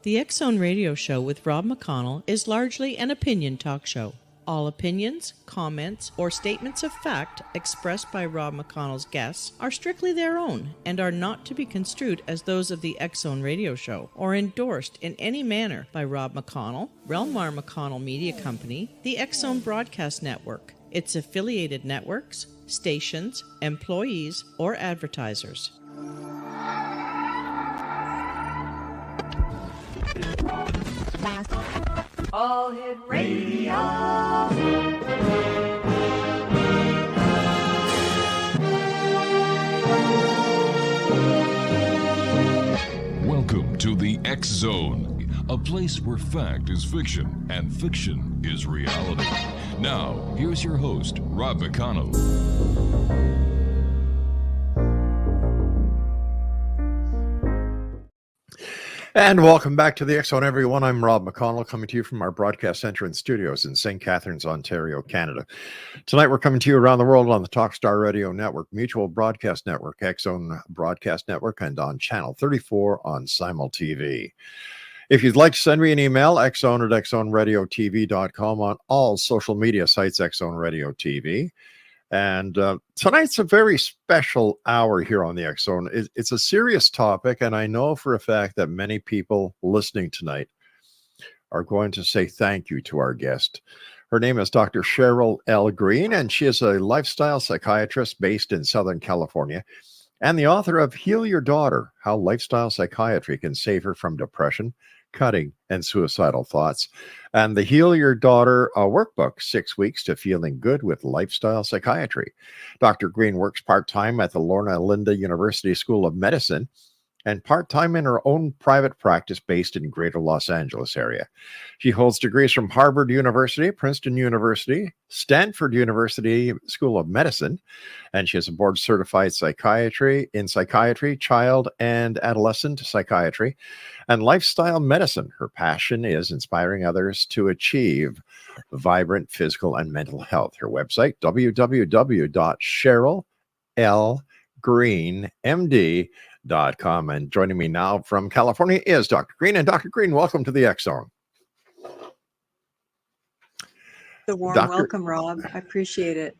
The X Zone Radio Show with Rob McConnell is largely an opinion talk show. All opinions, comments, or statements of fact expressed by Rob McConnell's guests are strictly their own and are not to be construed as those of the X Zone Radio Show or endorsed in any manner by Rob McConnell, REL-MAR McConnell Media Company, the X Zone Broadcast Network, its affiliated networks, stations, employees, or advertisers. All Hit Radio. Welcome to the X Zone, a place where fact is fiction and fiction is reality. Now, here's your host, Rob McConnell. And welcome back to the X Zone, everyone. I'm Rob McConnell, coming to you from our broadcast center and studios in St. Catharines, Ontario, Canada. Tonight, we're coming to you around the world on the Talkstar Radio Network, Mutual Broadcast Network, X Zone Broadcast Network, and on Channel 34 on Simul TV. If you'd like to send me an email, xzone@xzoneradiotv.com, on all social media sites, X Zone Radio TV. And tonight's a very special hour here on the X Zone. It's a serious topic, and I know for a fact that many people listening tonight are going to say thank you to our guest. Her name is Dr. Cheryl L. Green, and she is a lifestyle psychiatrist based in Southern California and the author of Heal Your Daughter, How Lifestyle Psychiatry Can Save Her from Depression, Cutting, and Suicidal Thoughts, and the Heal Your Daughter workbook, 6 weeks to feeling good with lifestyle psychiatry. Dr. Green works part-time at the Lorna Linda University School of Medicine and part-time in her own private practice based in Greater Los Angeles area. She holds degrees from Harvard University, Princeton University, Stanford University School of Medicine, and she is a board-certified psychiatry, child and adolescent psychiatry, and lifestyle medicine. Her passion is inspiring others to achieve vibrant physical and mental health. Her website, www.CherylLGreenMD.com. And joining me now from California is Dr. Green. And Dr. Green, welcome to the X Zone. The warm welcome, Rob. I appreciate it.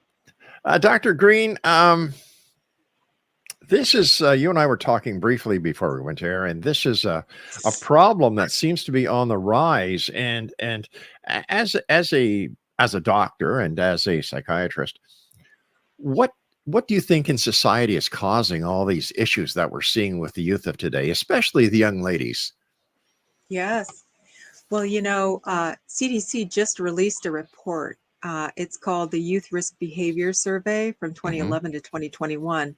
Dr. Green, this is, you and I were talking briefly before we went to air, and this is a problem that seems to be on the rise. And as a doctor and as a psychiatrist, what do you think in society is causing all these issues that we're seeing with the youth of today, especially the young ladies? Yes. Well, CDC just released a report. It's called the Youth Risk Behavior Survey from 2011 to 2021.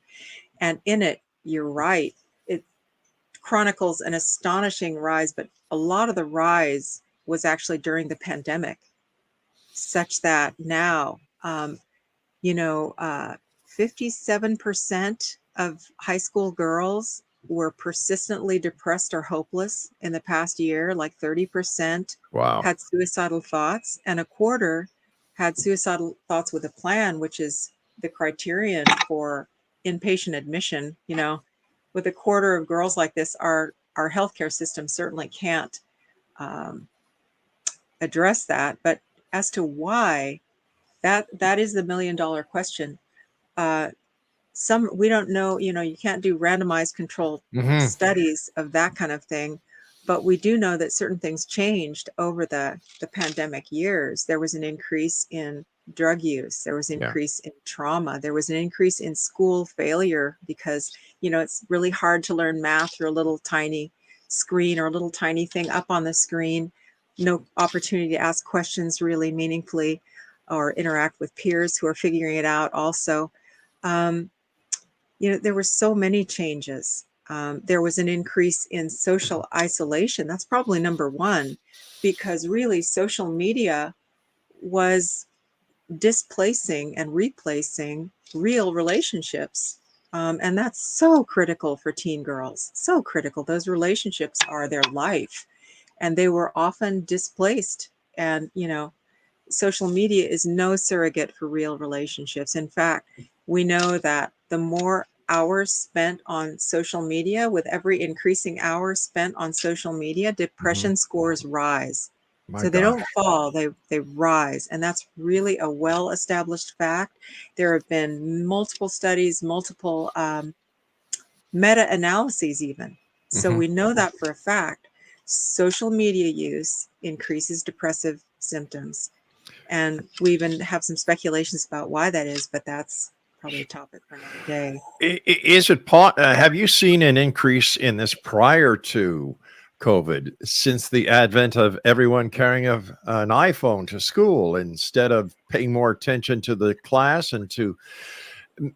And in it, you're right, it chronicles an astonishing rise, but a lot of the rise was actually during the pandemic, such that now, 57% of high school girls were persistently depressed or hopeless in the past year, like 30% had suicidal thoughts, and a quarter had suicidal thoughts with a plan, which is the criterion for inpatient admission. With a quarter of girls like this, our healthcare system certainly can't address that. But as to why, that is the $1 million question. We don't know, you can't do randomized controlled studies of that kind of thing, but we do know that certain things changed over the pandemic years. There was an increase in drug use. There was an increase in trauma. There was an increase in school failure because, it's really hard to learn math through a little tiny screen or a little tiny thing up on the screen. No opportunity to ask questions really meaningfully or interact with peers who are figuring it out also. There were so many changes. There was an increase in social isolation. That's probably number one, because really social media was displacing and replacing real relationships. And that's so critical for teen girls, so critical. Those relationships are their life, and they were often displaced. And, social media is no surrogate for real relationships. In fact, we know that the more hours spent on social media, with every increasing hour spent on social media, depression scores rise. My So they gosh. don't fall, they rise. And that's really a well-established fact. There have been multiple studies, multiple meta-analyses even. So Mhm. we know that for a fact. Social media use increases depressive symptoms. And we even have some speculations about why that is, but that's probably a topic for another day. Is it have you seen an increase in this prior to COVID, since the advent of everyone carrying an iPhone to school instead of paying more attention to the class and to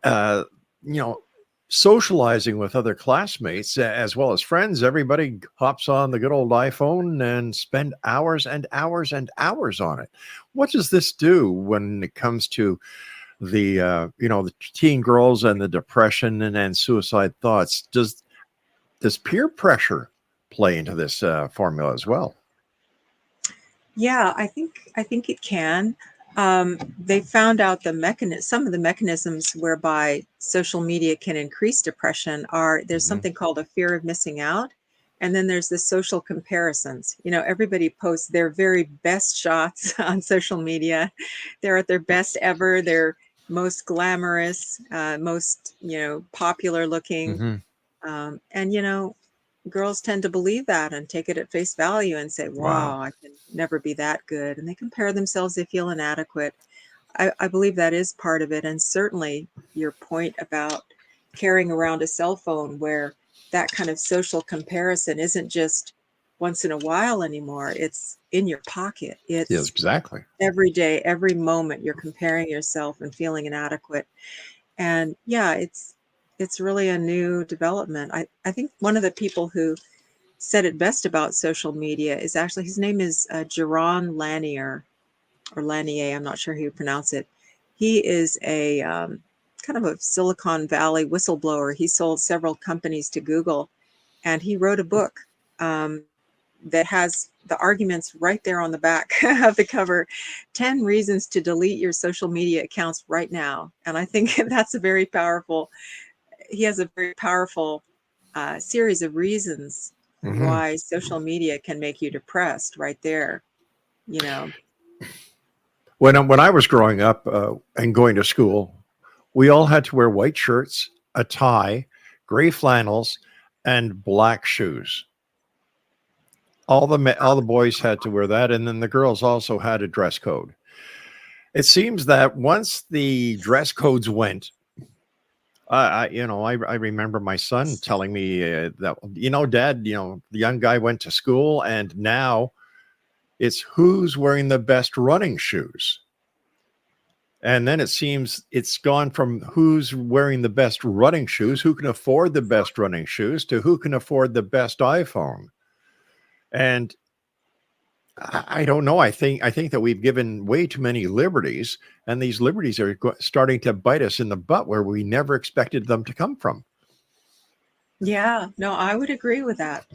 uh, you know, socializing with other classmates as well as friends? Everybody hops on the good old iPhone and spend hours and hours and hours on it. What does this do when it comes to the teen girls and the depression and suicide thoughts? Does peer pressure play into this formula as well? Yeah, I think it can. They found out some of the mechanisms whereby social media can increase depression are, there's Mhm. something called a fear of missing out. And then there's the social comparisons. Everybody posts their very best shots on social media. They're at their best ever. They're most glamorous, most, popular looking. Mhm. And girls tend to believe that and take it at face value and say, Wow. wow, I can never be that good. And they compare themselves, they feel inadequate. I believe that is part of it. And certainly your point about carrying around a cell phone, where that kind of social comparison isn't just once in a while anymore. It's in your pocket. Yes, It's exactly. every day, every moment you're comparing yourself and feeling inadequate. And yeah, it's really a new development. I think one of the people who said it best about social media is actually, his name is Jaron Lanier, or Lanier, I'm not sure how you pronounce it. He is a kind of a Silicon Valley whistleblower. He sold several companies to Google, and he wrote a book that has the arguments right there on the back of the cover: 10 reasons to delete your social media accounts right now. And I think that's a very powerful, he has a very powerful series of reasons Mhm. why social media can make you depressed right there, you know. When I was growing up and going to school, we all had to wear white shirts, a tie, gray flannels, and black shoes. All the boys had to wear that, and then the girls also had a dress code. It seems that once the dress codes went, I remember my son telling me that, Dad, the young guy went to school, and now it's who's wearing the best running shoes. And then it seems it's gone from who's wearing the best running shoes, who can afford the best running shoes, to who can afford the best iPhone. And I don't know. I think that we've given way too many liberties, and these liberties are starting to bite us in the butt where we never expected them to come from. Yeah, no, I would agree with that.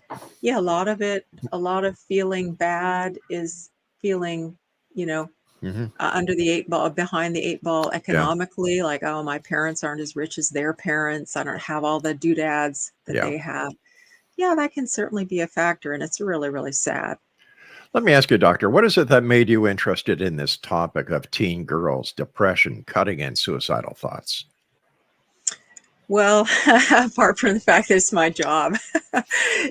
Yeah, a lot of feeling bad is feeling, you know, Hmm. under the eight ball, behind the eight ball Yeah, economically, like, oh, my parents aren't as rich as their parents. I don't have all the doodads that yeah. they have. Yeah, that can certainly be a factor, and it's really, really sad. Let me ask you, doctor, what is it that made you interested in this topic of teen girls, depression, cutting, and suicidal thoughts? Well, apart from the fact that it's my job,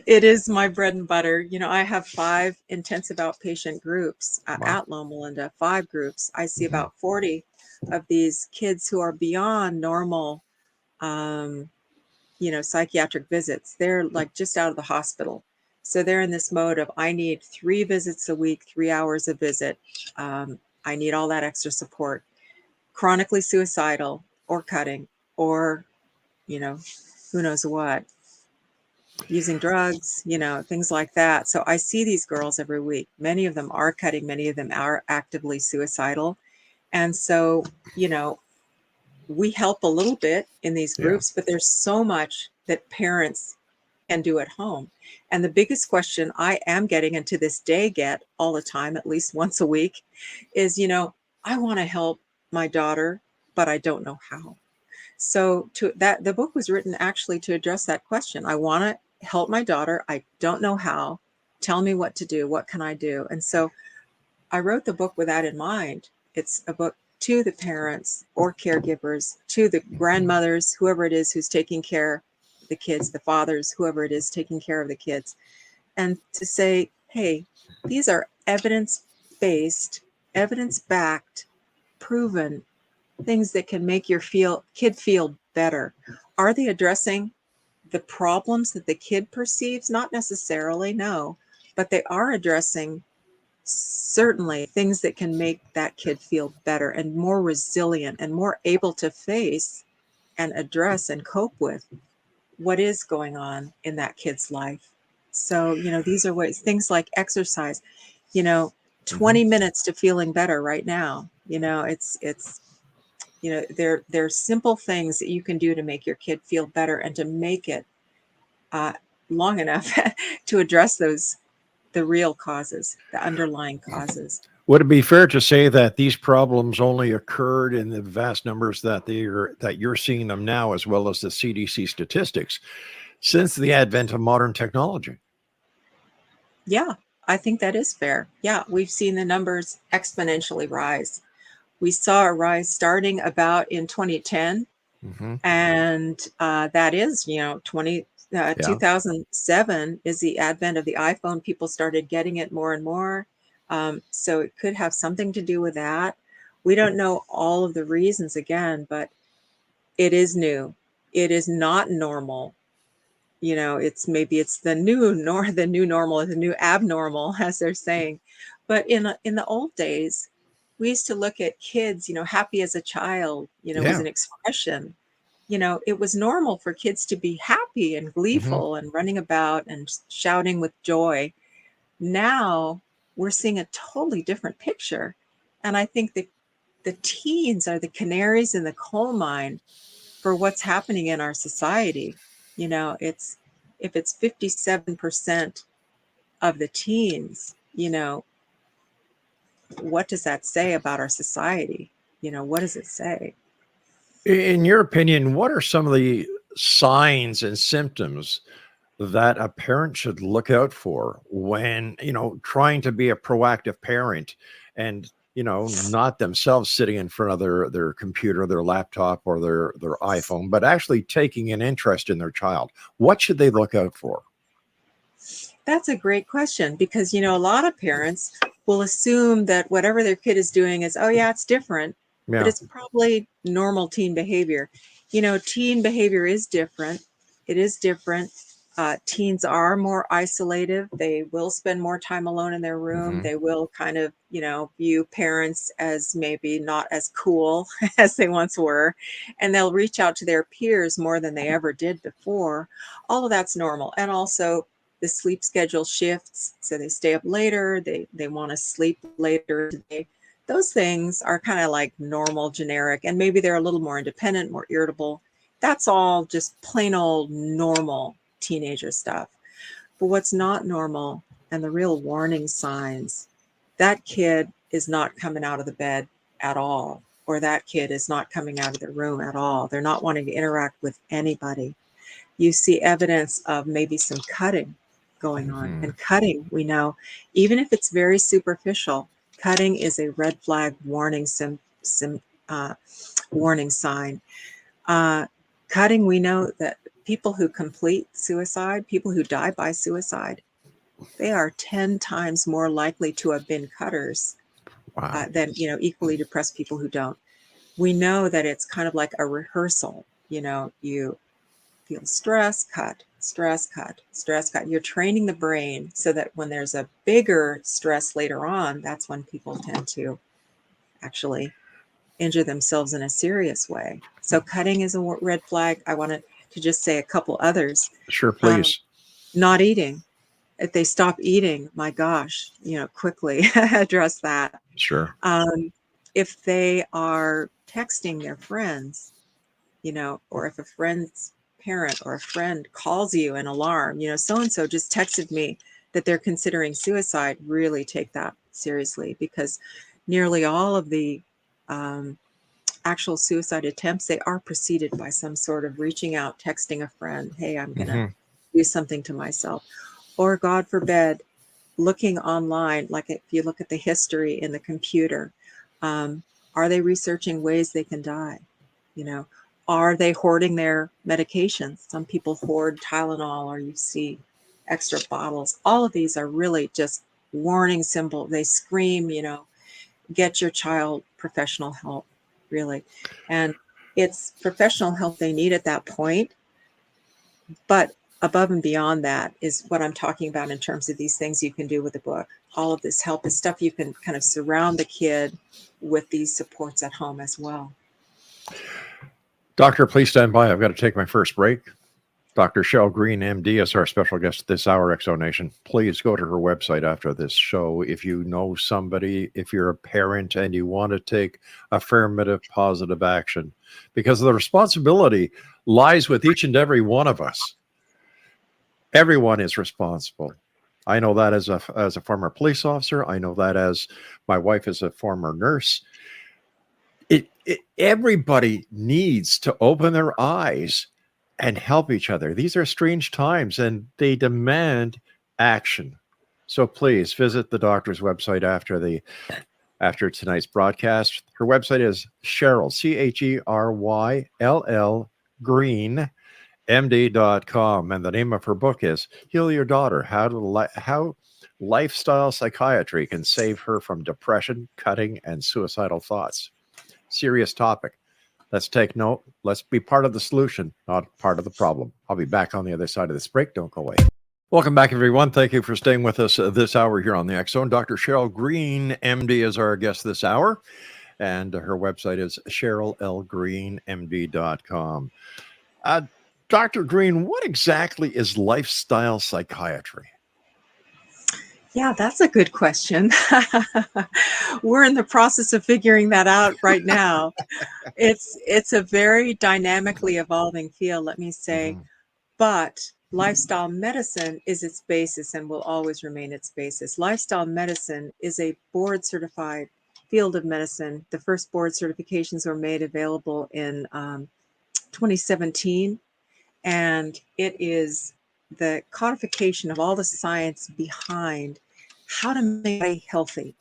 it is my bread and butter. I have 5 intensive outpatient groups Wow. at Loma Linda, 5 groups. I see Hmm. about 40 of these kids who are beyond normal, um, psychiatric visits. They're like just out of the hospital. So they're in this mode of, I need 3 visits a week, 3 hours a visit. I need all that extra support. Chronically suicidal or cutting, or you know, who knows what, using drugs, things like that. So I see these girls every week. Many of them are cutting, many of them are actively suicidal. And so, you know, we help a little bit in these Yeah. groups, but there's so much that parents can do at home. And the biggest question I am getting, and to this day get all the time, at least once a week, is, I want to help my daughter, but I don't know how. So the book was written actually to address that question. I want to help my daughter. I don't know how. Tell me what to do. What can I do? And so I wrote the book with that in mind. It's a book to the parents or caregivers, to the grandmothers, whoever it is who's taking care of the kids, the fathers, whoever it is taking care of the kids, and to say, hey, these are evidence-based, evidence-backed, proven things that can make your kid feel better. Are they addressing the problems that the kid perceives? Not necessarily, no, but they are addressing certainly things that can make that kid feel better and more resilient and more able to face and address and cope with what is going on in that kid's life. So, these are ways, things like exercise, 20 minutes to feeling better right now. It's they're simple things that you can do to make your kid feel better and to make it long enough to address the real causes, the underlying causes. Would it be fair to say that these problems only occurred in the vast numbers that you're seeing them now, as well as the CDC statistics, since the advent of modern technology? Yeah, I think that is fair. Yeah, we've seen the numbers exponentially rise. We saw a rise starting about in 2010, and that is, 2007 is the advent of the iPhone. People started getting it more and more. So it could have something to do with that. We don't know all of the reasons again, but it is new. It is not normal. It's the new normal, the new abnormal, as they're saying. But in the old days, we used to look at kids, happy as a child, was an expression. It was normal for kids to be happy and gleeful and running about and shouting with joy. Now we're seeing a totally different picture. And I think the teens are the canaries in the coal mine for what's happening in our society. If it's 57% of the teens, what does that say about our society? What does it say? In your opinion, what are some of the signs and symptoms that a parent should look out for when, trying to be a proactive parent and, not themselves sitting in front of their computer, their laptop, or their iPhone, but actually taking an interest in their child? What should they look out for? That's a great question, because, a lot of parents will assume that whatever their kid is doing is, oh yeah, it's different, but it's probably normal teen behavior. Teen behavior is different. It is different. Teens are more isolative. They will spend more time alone in their room. They will kind of, view parents as maybe not as cool as they once were. And they'll reach out to their peers more than they ever did before. All of that's normal. And also the sleep schedule shifts. So they stay up later. They want to sleep later today. Those things are kind of like normal, generic, and maybe they're a little more independent, more irritable. That's all just plain old normal teenager stuff. But what's not normal, and the real warning signs, that kid is not coming out of the bed at all, or that kid is not coming out of the room at all. They're not wanting to interact with anybody. You see evidence of maybe some cutting going on. And cutting, we know, even if it's very superficial, cutting is a red flag warning warning sign. Cutting, we know that people who complete suicide, people who die by suicide, they are 10 times more likely to have been cutters than, equally depressed people who don't. We know that it's kind of like a rehearsal. You feel stress, cut, stress, cut, stress, cut. You're training the brain so that when there's a bigger stress later on, that's when people tend to actually injure themselves in a serious way. So cutting is a red flag. I wanted to just say a couple others. Sure, please. Not eating. If they stop eating, my gosh, quickly address that. Sure. If they are texting their friends, or if a friend's parent or a friend calls you an alarm, so-and-so just texted me that they're considering suicide, really take that seriously, because nearly all of the actual suicide attempts, they are preceded by some sort of reaching out, texting a friend, hey, I'm going to do something to myself. Or God forbid, looking online, like if you look at the history in the computer, are they researching ways they can die? You know, are they hoarding their medications? Some people hoard Tylenol, or you see extra bottles. All of these are really just warning symbol. They scream, you know, get your child professional help, really. And it's professional help they need at that point. But above and beyond that is what I'm talking about in terms of these things you can do with the book. All of this help is stuff you can kind of surround the kid with these supports at home as well. Doctor, please stand by. I've got to take my first break. Dr. Cheryl Green, MD, is our special guest this hour, Exo Nation. Please go to her website after this show. If you know somebody, if you're a parent and you want to take affirmative, positive action, because the responsibility lies with each and every one of us. Everyone is responsible. I know that as a former police officer. I know that as my wife is a former nurse. Everybody needs to open their eyes and help each other. These are strange times and they demand action. So please visit the doctor's website after tonight's broadcast. Her website is Cheryl, CHERYLL Green, MD.com. And the name of her book is Heal Your Daughter, How Lifestyle Psychiatry Can Save Her from Depression, Cutting, and Suicidal Thoughts. Serious topic. Let's take note. Let's be part of the solution, not part of the problem. I'll be back on the other side of this break. Don't go away. Welcome back, everyone. Thank you for staying with us this hour here on the X Zone. Dr. Cheryl Green, MD, is our guest this hour, and her website is CherylLGreenMD.com. Dr. Green, what exactly is lifestyle psychiatry? Yeah, that's a good question. We're in the process of figuring that out right now. It's a very dynamically evolving field, let me say, but lifestyle medicine is its basis and will always remain its basis. Lifestyle medicine is a board certified field of medicine. The first board certifications were made available in 2017, and it is the codification of all the science behind how to make a healthy.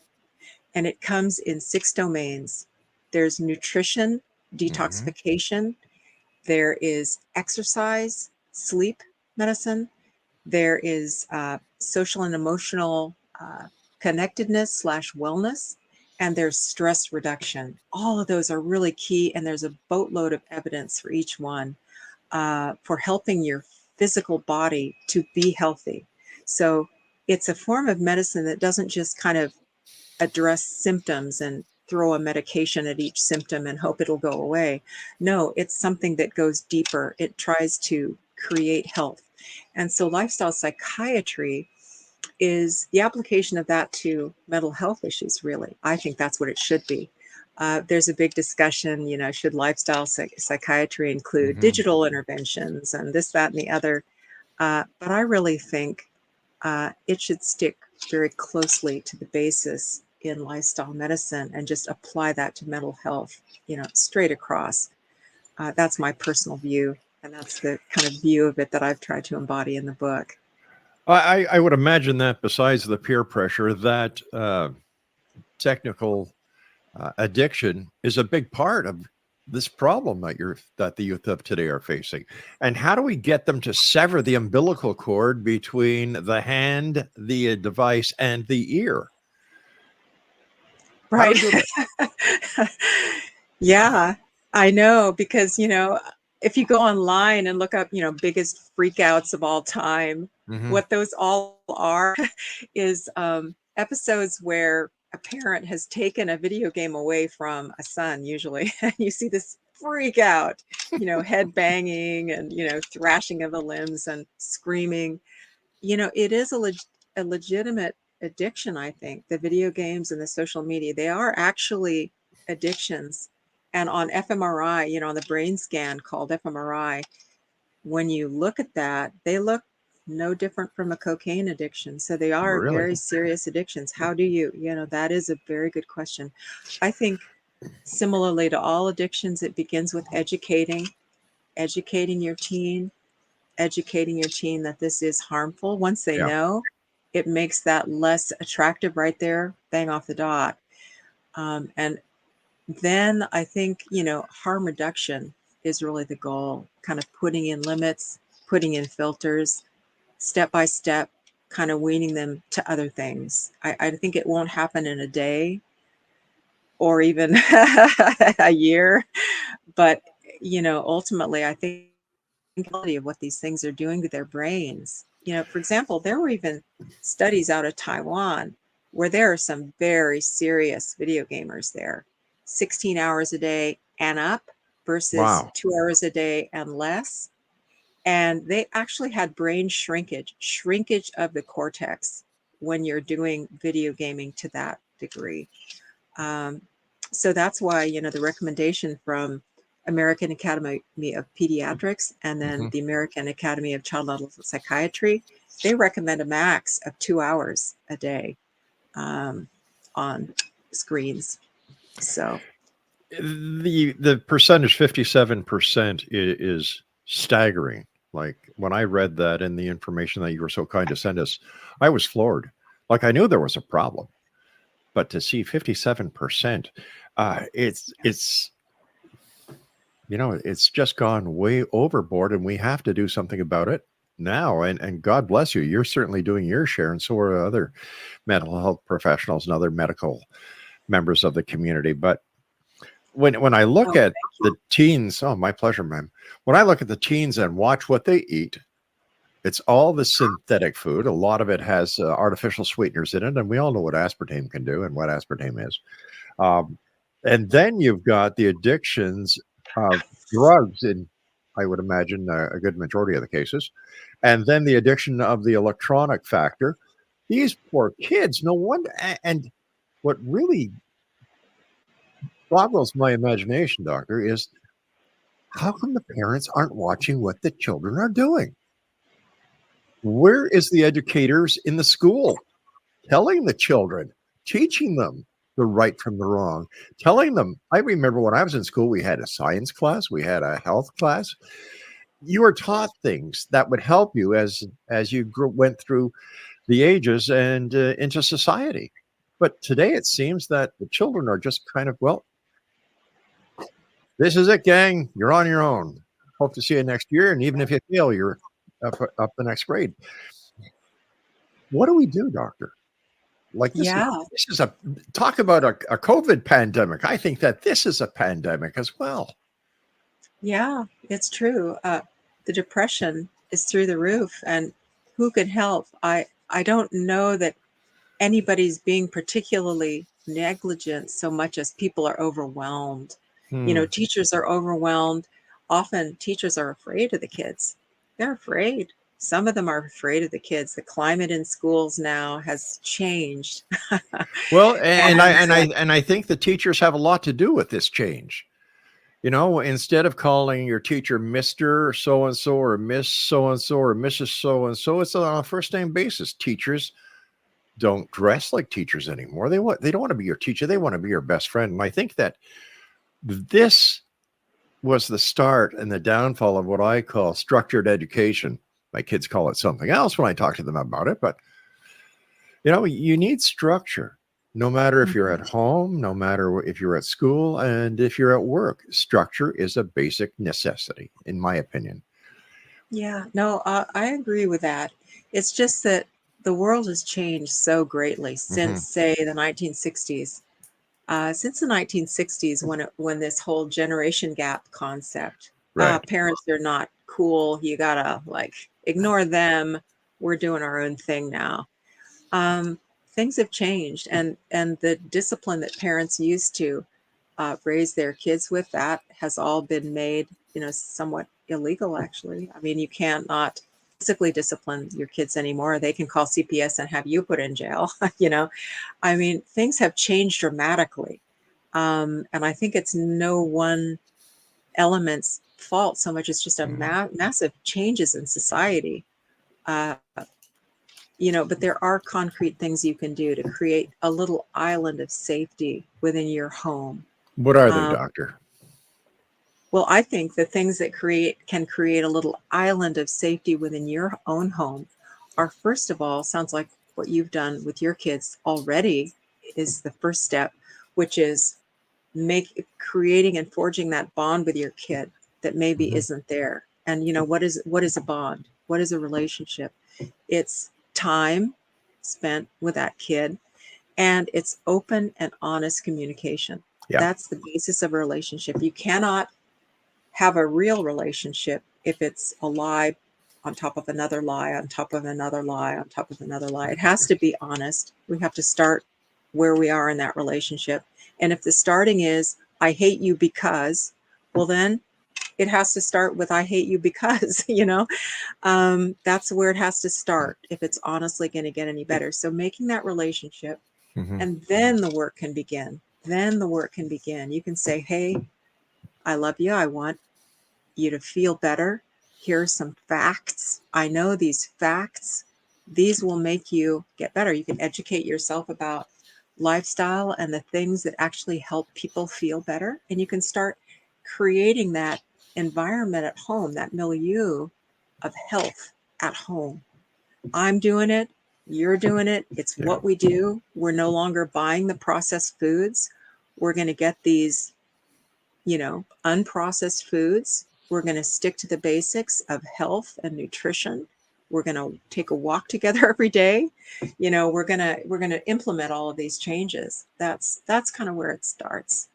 And it comes in 6 domains. There's nutrition, detoxification. There is exercise, sleep medicine. There is social and emotional connectedness / wellness. And there's stress reduction. All of those are really key. And there's a boatload of evidence for each one for helping your physical body to be healthy. So it's a form of medicine that doesn't just kind of address symptoms and throw a medication at each symptom and hope it'll go away. No, it's something that goes deeper. It tries to create health. And so lifestyle psychiatry is the application of that to mental health issues, really. I think that's what it should be. There's a big discussion, you know, should lifestyle psychiatry include digital interventions and this, that, and the other. But I really think it should stick very closely to the basis in lifestyle medicine and just apply that to mental health, you know, straight across. That's my personal view. And that's the kind of view of it that I've tried to embody in the book. I would imagine that besides the peer pressure, that technical addiction is a big part of this problem that the youth of today are facing. And how do we get them to sever the umbilical cord between the hand, the device, and the ear? Right. Yeah, I know, because, you know, if you go online and look up, you know, biggest freakouts of all time, what those all are is episodes where a parent has taken a video game away from a son, usually, and you see this freak out, you know, head banging and, you know, thrashing of the limbs and screaming. You know, it is a legitimate addiction, I think. The video games and the social media, they are actually addictions. And on fMRI, you know, on the brain scan called fMRI, when you look at that, they look no different from a cocaine addiction. So they are Really? very serious addictions. How do you know, that is a very good question. I think Similarly to all addictions, it begins with educating your teen, that this is harmful. Once they Yeah. know, it makes that less attractive right there, bang off the dot. And then I think, harm reduction is really the goal, kind of putting in limits, putting in filters, step by step, kind of weaning them to other things. I think it won't happen in a day or even a year, but, ultimately, I think the quality of what these things are doing to their brains. For example, there were even studies out of Taiwan where there are some very serious video gamers there, 16 hours a day and up versus Wow. 2 hours a day and less. And they actually had brain shrinkage of the cortex when you're doing video gaming to that degree. Um, so that's why, the recommendation from American Academy of Pediatrics and then Mhm. the American Academy of Child and Adolescent Psychiatry, they recommend a max of 2 hours a day on screens. So, The percentage 57% is staggering. Like when I read that in the information that you were so kind to send us, I was floored. Like I knew there was a problem, but to see 57%, it's it's just gone way overboard, and we have to do something about it now. And God bless you, you're certainly doing your share, and so are other mental health professionals and other medical members of the community. But when I look oh, at the teens, oh, my pleasure, ma'am. When I look at the teens and watch what they eat, it's all the synthetic food. A lot of it has artificial sweeteners in it, and we all know what aspartame can do and what aspartame is. Um, and then you've got the addictions of drugs in, I would imagine, a good majority of the cases, and then the addiction of the electronic factor. These poor kids, no wonder. And what really boggles my imagination, doctor, is how come the parents aren't watching what the children are doing? Where is the educators in the school telling the children, teaching them the right from the wrong, telling them? I remember when I was in school, we had a science class, we had a health class. You were taught things that would help you as you went through the ages and into society. But today it seems that the children are just kind of, well, this is it, gang. You're on your own. Hope to see you next year. And even if you fail, you're up the next grade. What do we do, doctor? Like yeah. this is a talk about a COVID pandemic. I think that this is a pandemic as well. Yeah, it's true. The depression is through the roof, and who can help? I don't know that anybody's being particularly negligent so much as people are overwhelmed. Hmm. Teachers are overwhelmed. Often teachers are afraid of the kids. They're afraid. Some of them are afraid of the kids. The climate in schools now has changed. Well, And and I think the teachers have a lot to do with this change. Instead of calling your teacher Mr. So and so or Miss so and so or Mrs. So and so, it's on a first name basis. Teachers don't dress like teachers anymore. They don't want to be your teacher. They want to be your best friend. And I think that this was the start and the downfall of what I call structured education. My kids call it something else when I talk to them about it, but you need structure. No matter if you're at home, no matter if you're at school, and if you're at work, structure is a basic necessity, in my opinion. yeah, no, I agree with that. It's just that the world has changed so greatly Hmm. since, say, the 1960s. Since the 1960s, when this whole generation gap concept, Right. parents are not cool. You gotta ignore them. We're doing our own thing now. Things have changed, and the discipline that parents used to raise their kids with, that has all been made, somewhat illegal. Actually, I mean, you can't not physically discipline your kids anymore. They can call CPS and have you put in jail. I mean, things have changed dramatically, and I think it's no one element's fault so much. It's just a massive changes in society. Uh, but there are concrete things you can do to create a little island of safety within your home. What are they, doctor? Well, I think the things that can create a little island of safety within your own home are, first of all, sounds like what you've done with your kids already is the first step, which is creating and forging that bond with your kid that maybe isn't there. And what is a bond? What is a relationship? It's time spent with that kid, and it's open and honest communication. Yeah. That's the basis of a relationship. You cannot have a real relationship if it's a lie on top of another lie, on top of another lie, on top of another lie. It has to be honest. We have to start where we are in that relationship. And if the starting is, I hate you because, well, then it has to start with, I hate you because, that's where it has to start if it's honestly going to get any better. So making that relationship, and then the work can begin. You can say, hey, I love you. I want you to feel better. Here are some facts. I know these facts. These will make you get better. You can educate yourself about lifestyle and the things that actually help people feel better. And you can start creating that environment at home, that milieu of health at home. I'm doing it. You're doing it. It's what we do. We're no longer buying the processed foods. We're going to get these, unprocessed foods. We're going to stick to the basics of health and nutrition. We're going to take a walk together every day. We're going to implement all of these changes. That's kind of where it starts.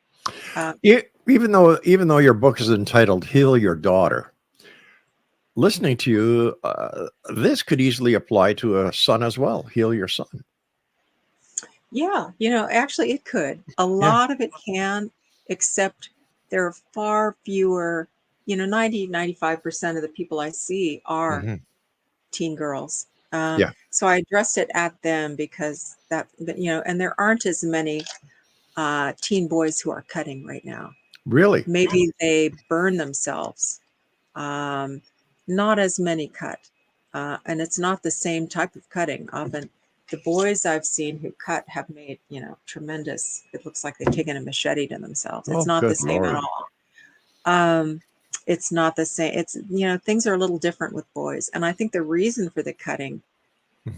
Even though your book is entitled "Heal Your Daughter," listening to you, this could easily apply to a son as well. Heal your son. Yeah, actually it could. A lot of it can, except there are far fewer, 95% of the people I see are teen girls. So I addressed it at them because and there aren't as many teen boys who are cutting right now. Really? Maybe they burn themselves. Not as many cut. And it's not the same type of cutting. Often the boys I've seen who cut have made, tremendous, it looks like they've taken a machete to themselves. It's not the same at all. It's not the same. It's, things are a little different with boys. And I think the reason for the cutting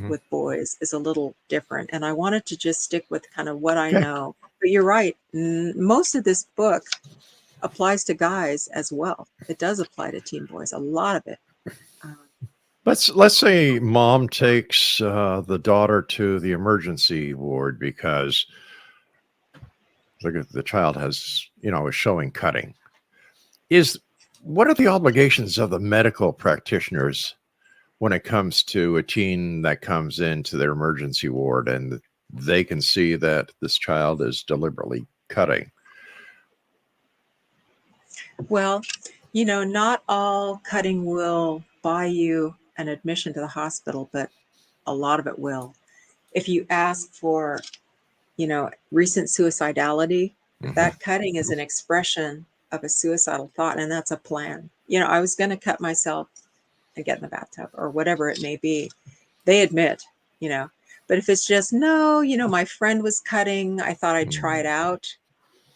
with boys is a little different. And I wanted to just stick with kind of what I know. But you're right. Most of this book applies to guys as well. It does apply to teen boys, a lot of it. Let's say mom takes the daughter to the emergency ward because the child has, is showing cutting. What are the obligations of the medical practitioners when it comes to a teen that comes into their emergency ward and they can see that this child is deliberately cutting? Well, not all cutting will buy you an admission to the hospital, but a lot of it will. If you ask for, recent suicidality, that cutting is an expression of a suicidal thought, and that's a plan. I was going to cut myself and get in the bathtub or whatever it may be. They admit, but if it's just, no, my friend was cutting, I thought I'd try it out,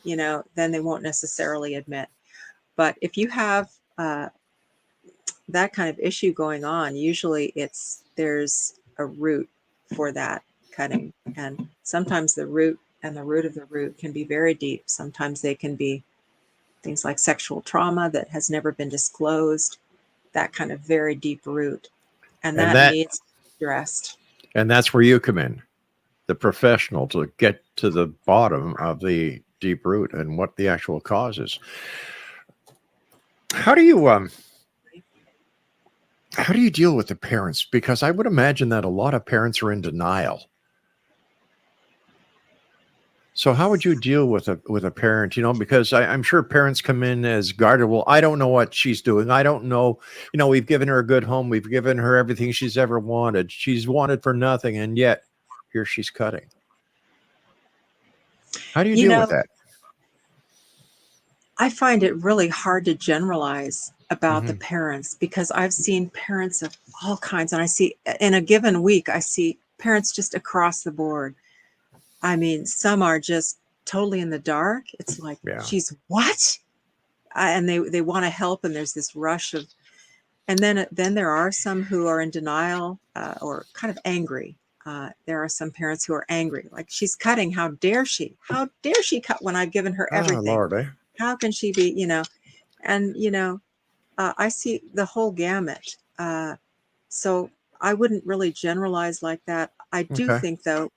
then they won't necessarily admit. But if you have that kind of issue going on, usually there's a root for that cutting. And sometimes the root of the root can be very deep. Sometimes they can be things like sexual trauma that has never been disclosed, that kind of very deep root. And that needs addressed. And that's where you come in, the professional, to get to the bottom of the deep root and what the actual cause is. How do you deal with the parents? Because I would imagine that a lot of parents are in denial. So how would you deal with a parent, because I'm sure parents come in as guarded. Well, I don't know what she's doing. I don't know. We've given her a good home. We've given her everything she's ever wanted. She's wanted for nothing. And yet here she's cutting. How do you deal with that? I find it really hard to generalize about the parents, because I've seen parents of all kinds, and I see in a given week, I see parents just across the board. I mean, some are just totally in the dark. It's like, Yeah. she's what? And they want to help, and there's this rush of, and then there are some who are in denial or kind of angry. There are some parents who are angry, like, she's cutting. How dare she? How dare she cut when I've given her everything? Lord, eh? How can she be? And I see the whole gamut. So I wouldn't really generalize like that. I do Okay. think, though,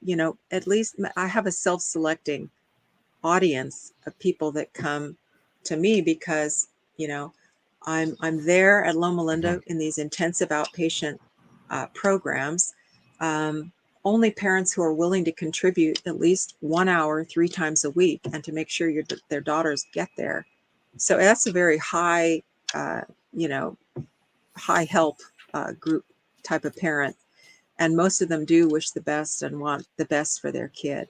at least I have a self-selecting audience of people that come to me because, I'm there at Loma Linda in these intensive outpatient programs. Only parents who are willing to contribute at least 1 hour, 3 times a week, and to make sure their daughters get there. So that's a very high, high help group type of parent. And most of them do wish the best and want the best for their kid.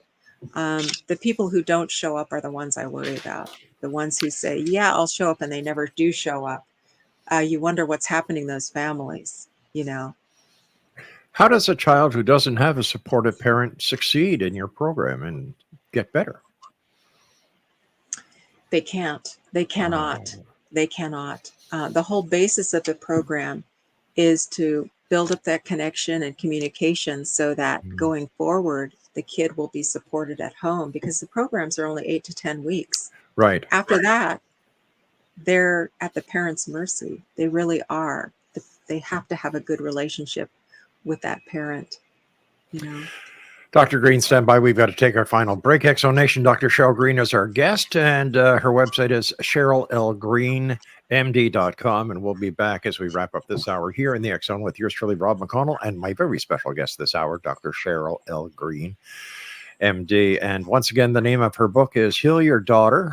The people who don't show up are the ones I worry about. The ones who say, yeah, I'll show up, and they never do show up. You wonder what's happening to those families, How does a child who doesn't have a supportive parent succeed in your program and get better? They can't. They cannot. They cannot. The whole basis of the program is to build up that connection and communication so that going forward, the kid will be supported at home, because the programs are only 8 to 10 weeks. Right. After that, they're at the parent's mercy. They really are. They have to have a good relationship with that parent, Dr. Green, stand by. We've got to take our final break. Exonation, Dr. Cheryl Green is our guest, and her website is CherylLGreenMD.com. And we'll be back as we wrap up this hour here in the X Zone with yours truly, Rob McConnell, and my very special guest this hour, Dr. Cheryl L. Green, MD. And once again, the name of her book is Heal Your Daughter,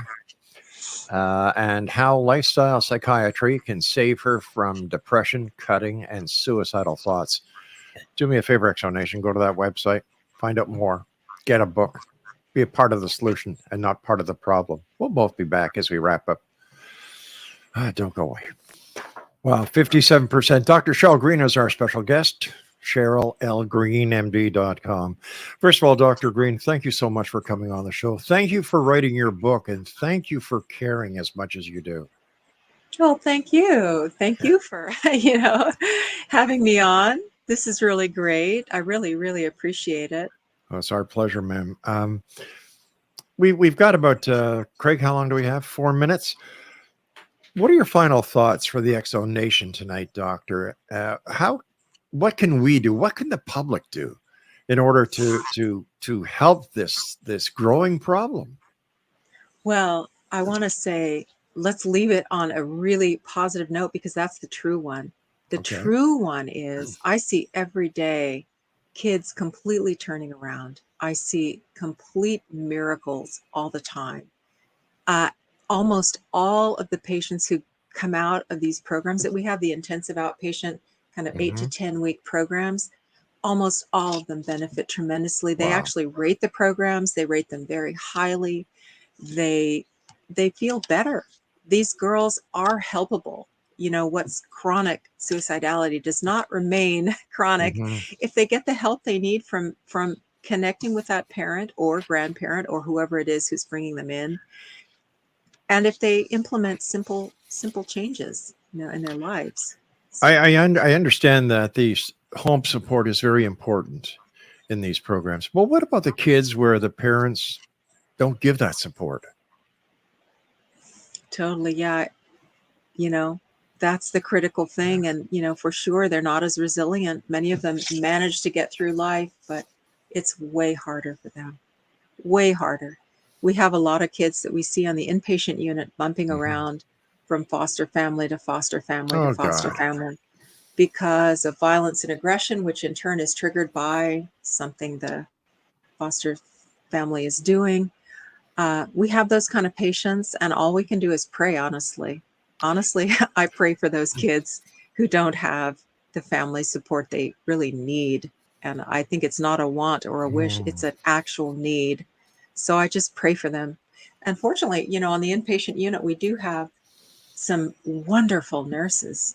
and how lifestyle psychiatry can save her from depression, cutting, and suicidal thoughts. Do me a favor, Exonation, go to that website, find out more, get a book, be a part of the solution and not part of the problem. We'll both be back as we wrap up. Don't go away. Well, 57%. Dr. Cheryl Green is our special guest. CherylLGreenMD.com. First of all, Dr. Green, thank you so much for coming on the show. Thank you for writing your book, and thank you for caring as much as you do. Well, thank you. Thank you for, having me on. This is really great. I really, really appreciate it. Oh, it's our pleasure, ma'am. We've got about, Craig, how long do we have? 4 minutes. What are your final thoughts for the X Zone Nation tonight, Doctor? What can we do? What can the public do in order to help this growing problem? Well, I want to say, let's leave it on a really positive note, because that's the true one. The true one is, I see every day kids completely turning around. I see complete miracles all the time. Almost all of the patients who come out of these programs that we have, the intensive outpatient kind of 8 to 10 week programs, almost all of them benefit tremendously. They actually rate the programs. They rate them very highly. They feel better. These girls are helpable. What's chronic suicidality does not remain chronic if they get the help they need from connecting with that parent or grandparent or whoever it is who's bringing them in. And if they implement simple changes, in their lives. I understand that the home support is very important in these programs. But what about the kids where the parents don't give that support? Totally. Yeah. That's the critical thing. And, for sure, they're not as resilient. Many of them manage to get through life, but it's way harder for them. Way harder. We have a lot of kids that we see on the inpatient unit bumping around from foster family to foster family to foster family because of violence and aggression, which in turn is triggered by something the foster family is doing. We have those kind of patients, and all we can do is pray, honestly. Honestly, I pray for those kids who don't have the family support they really need. And I think it's not a want or a wish, it's an actual need. So I just pray for them. And fortunately, on the inpatient unit, we do have some wonderful nurses.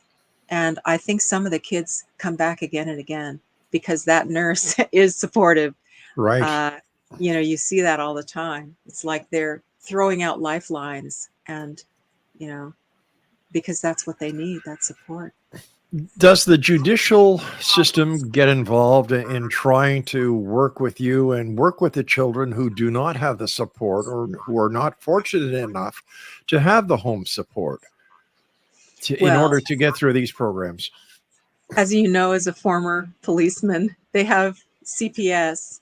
And I think some of the kids come back again and again because that nurse is supportive. Right. You know, you see that all the time. It's like they're throwing out lifelines, and, you know, because that's what they need, that support. Does the judicial system get involved in trying to work with you and work with the children who do not have the support or who are not fortunate enough to have the home support in Well, order to get through these programs? as you know, as a former policeman, they have CPS,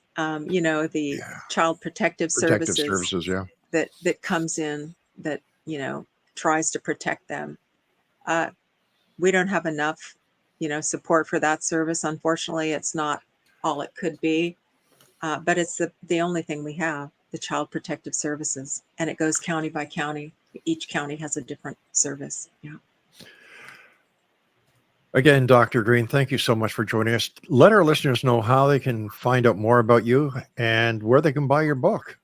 you know, the Child Protective Protective Services services, yeah. that comes in, that, you know, tries to protect them. We don't have enough, you know, support for that service. Unfortunately, it's not all it could be, but it's the only thing we have, the Child Protective Services, and it goes county by county. Each county has a different service. Yeah. Again, Dr. Green, thank you so much for joining us. Let our listeners know how they can find out more about you and where they can buy your book.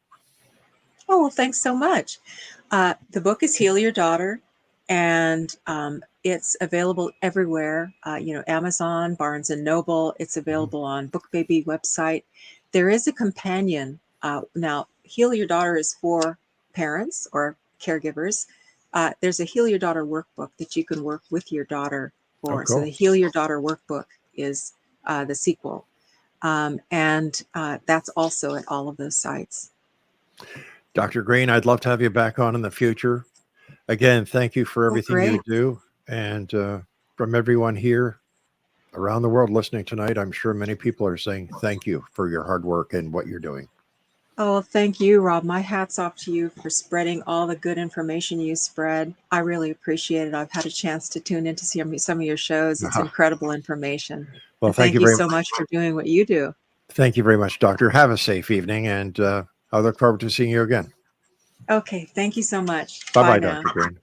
Oh, well, thanks so much. The book is Heal Your Daughter, and it's available everywhere. You know, Amazon, Barnes and Noble. It's available on BookBaby website. There is a companion. Now, Heal Your Daughter is for parents or caregivers. There's a Heal Your Daughter workbook that you can work with your daughter for. Oh, cool. So the Heal Your Daughter workbook is the sequel. And that's also at all of those sites. Dr. Green, I'd love to have you back on in the future. Again, thank you for everything you great. do. And from everyone here around the world listening tonight, I'm sure many people are saying thank you for your hard work and what you're doing. Oh, thank you, Rob. My hat's off to you for spreading all the good information you spread. I really appreciate it. I've had a chance to tune into some of your shows. It's incredible information. Well, and thank you you very so much for doing what you do. Thank you very much, Doctor. Have a safe evening, and I look forward to seeing you again. Okay, thank you so much. Bye-bye, now. Dr. Green.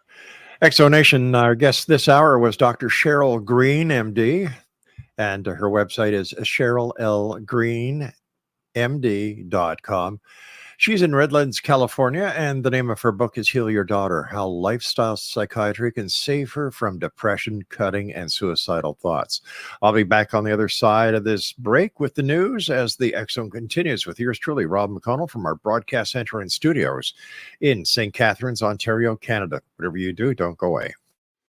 Exonation, our guest this hour was Dr. Cheryl Green, MD, and her website is CherylLGreenMD.com. She's in Redlands, California, and the name of her book is Heal Your Daughter, How Lifestyle Psychiatry Can Save Her from Depression, Cutting, and Suicidal Thoughts. I'll be back on the other side of this break with the news as the X Zone continues with yours truly, Rob McConnell, from our broadcast center and studios in St. Catharines, Ontario, Canada. Whatever you do, don't go away.